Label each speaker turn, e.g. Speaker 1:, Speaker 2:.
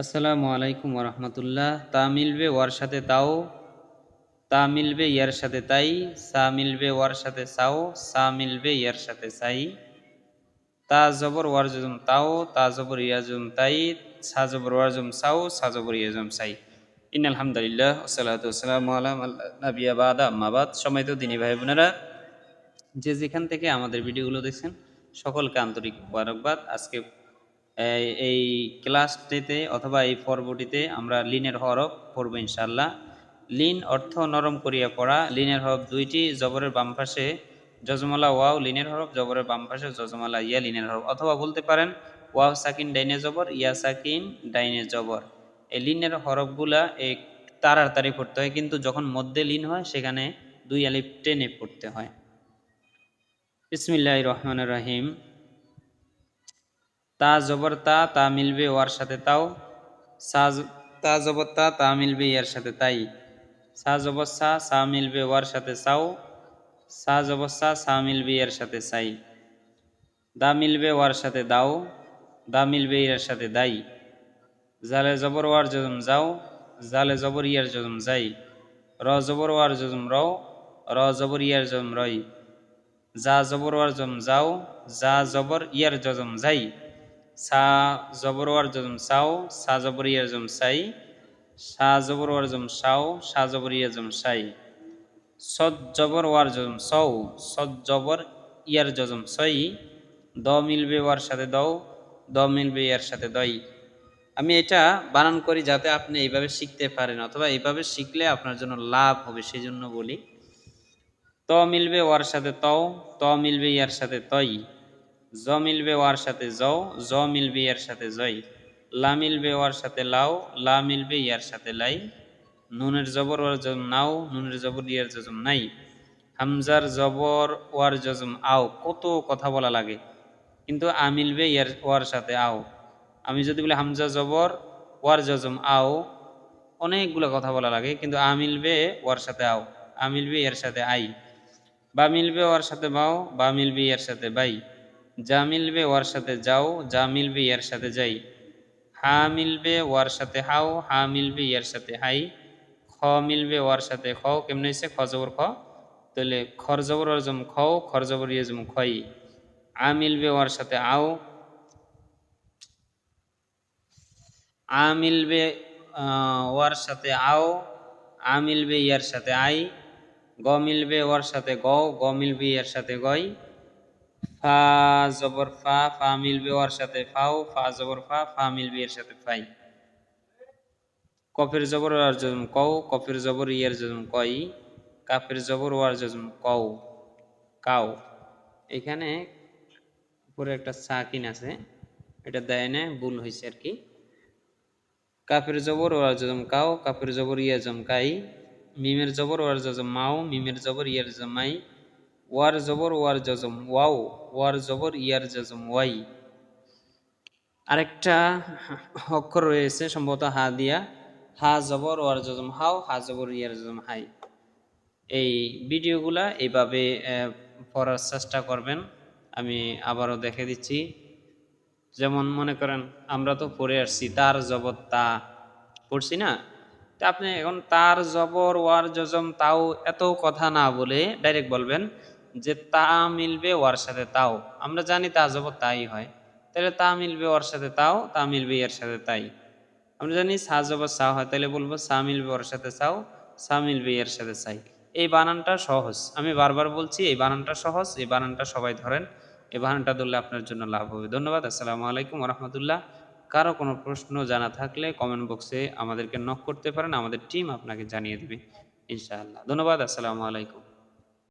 Speaker 1: আসসালামু আলাইকুম ওরহমতুল্লাহ। তা মিলবে ওয়ার সাথে তাও, তা মিলবে ইয়ার সাথে তাই, সা মিলবে ওয়ার সাথে সাও, সা মিলবে ইয়ার সাথে সাই। তা জবর ওয়ার জজম তাও, তা জবর ইয়াজম তাই, সা জবর ওয়ার জম সাও, সা জবর ইয়াজম সাই। ইন্নাল হামদুলিল্লাহ ওয়াসসালাতু ওয়াসসালামু আলা মান লা নাবিয়্যা বাদা, আম্মা বাদ। সম্মানিত দিনী ভাই বোনেরা, যে যেখান থেকে আমাদের ভিডিওগুলো দেখছেন সকলকে আন্তরিক মোবারকবাদ। আজকে এই ক্লাসটিতে অথবা এই পর্বটিতে আমরা লিনের হরফ পড়ব ইনশাআল্লাহ। লিন অর্থ নরম করিয়া পড়া। লিনের হরফ দুইটি, জবরের বাম পাশে জজমালা ওয়াও লিনের হরফ, জবরের বাম পাশে জজমালা ইয়া লিনের হরফ, অথবা বলতে পারেন ওয়াও সাকিন ডাইনে জবর, ইয়া সাকিন ডাইনে জবর। এই লিনের হরফগুলা এক তাড়াতাড়ি পড়তে হয়, কিন্তু যখন মধ্যে লিন হয় সেখানে দুই আলিফ টেনে পড়তে হয়। বিসমিল্লাহির রহমানির রহিম। তা জবর তা, তা মিলবে ওয়ার সাথে তাও, তা জবর তা, তা মিলবে ইয়ার সাথে তাই। সা জবর সা, সা মিলবে ওয়ার সাথে সাও, সা জবর সা, সা মিলবে ইয়ার সাথে সাই। দা মিলবে ওয়ার সাথে দাও, দা মিলবে ইয়ার সাথে দাই। জালে জবর ওয়ার জজম যাও, জালে জবর ইয়ার জজম যাই। র জবর ওয়ার জজম রও, র জবর ইয়ার জজম রই। যা জবর ওয়ার জজম যাও, যা জবর ইয়ার জজম যাই। সা জবর ওয়ার জজম সাও, সা জবর ইয়ার জজম সাই। সা জবর ওয়ার জজম সাও, সা জবর ইয়ার জজম সাই। সদ জবর ওয়ার জজম সৌ, সদ জবর ইয়ার জজম সই। দ মিলবে ওয়ার সাথে দও, দ মিলবে ইয়ার সাথে দই। আমি এটা বানান করি যাতে আপনি এইভাবে শিখতে পারেন, অথবা এইভাবে শিখলে আপনার জন্য লাভ হবে, সেই জন্য বলি। ত মিলবে ওয়ার সাথে তও, ত মিলবে ইয়ার সাথে তই। জ মিলবে ওয়ার সাথে জও, জ মিলবে ইয়ার সাথে জয়। লা মিলবে ওয়ার সাথে লাও, লা মিলবে ইয়ার সাথে লাই। নুনের জবর ওয়ার জজম নাও, নুনের জবর ইয়ার জজম নাই। হামজার জবর ওয়ার জজম আও, কত কথা বলা লাগে, কিন্তু আ মিলবে ইয়ার ওয়ার সাথে আও। আমি যদি বলি হামজা জবর ওয়ার জজম আও, অনেকগুলো কথা বলা লাগে, কিন্তু আ মিলবে ওয়ার সাথে আও, আ মিলবে ইয়ার সাথে আই। বা মিলবে ওয়ার সাথে বাও, বা মিলবে ইয়ার সাথে বাই। যা মিলবে ওয়ার সাথে যাও, যা মিলবে ইয়ার সাথে যাই। হা মিলবে ওয়ার সাথে হাও, হা মিলবে ইয়ার সাথে হাই। খ মিলবে ওয়ার সাথে খ, কেমন হয়েছে খ জবর খ, তাহলে খর জবর জম খও, খর জবর ইয়েজম খই। আ মিলবে ওয়ার সাথে আও, আ মিলবে ওয়ার সাথে আও, আ মিলবে ইয়ার সাথে আই। গ মিলবে ওয়ার সাথে গ, গ মিলবে ইয়ার সাথে গই। ফা জবর ফা, ফা মিলবে ওয়ার সাথে ফাও, ফা জবর ফা, ফা মিলবে এর সাথে ফাই। কফের জবর ওয়ার জজম কও, কফের জবর ইয়ার জজম কই। কাফের জবর ওয়ার জজম কও, কাও। এখানে উপরে একটা সাকিন আছে, এটা দেয় না, ভুল হয়েছে আর কি। কাফের জবর ওয়ার জজম কাও, কাফের জবর ইয়ার জজম কাই। মিমের জবর ওয়ার জজম মাও, মিমের জবর ইয়ার জজম মাই। ওয়ার জবর ওয়ার জজম ওয়াও, ওয়ার জবর ইয়ার জজম ওয়াই। আরেকটা অক্ষর রয়েছে সম্ভবত হা দিয়া, হা জবর ওয়ার জজম হাও, হা জবর ইয়ার জজম হাই। এই ভিডিওগুলা এইভাবে পড়ার চেষ্টা করবেন। আমি আবারও দেখে দিচ্ছি। যেমন মনে করেন আমরা তো পড়ে আসছি তার জবর তা, পড়ছি না? তা আপনি এখন তার জবর ওয়ার জজম তাও এত কথা না বলে ডাইরেক্ট বলবেন যে তা মিলবে ওয়ার সাথে তাও। আমরা জানি তা জবর তাই হয়, তাহলে তা মিলবে ওর সাথে তাও, তা মিলবে এর সাথে তাই। আমরা জানি সা জবর সা হয়, তাহলে বলবো সা মিলবে ওর সাথে সাও, সা মিলবে এর সাথে সাই। এই বানানটা সহজ, আমি বারবার বলছি এই বানানটা সহজ, এই বানানটা সবাই ধরেন। এই বানানটা ধরলে আপনার জন্য লাভ হবে। ধন্যবাদ। আসসালামু আলাইকুম রহমতুল্লাহ। কারো কোনো প্রশ্ন জানা থাকলে কমেন্ট বক্সে আমাদেরকে নক করতে পারেন, আমাদের টিম আপনাকে জানিয়ে দেবে ইনশাআল্লাহ। ধন্যবাদ। আসসালামু আলাইকুম।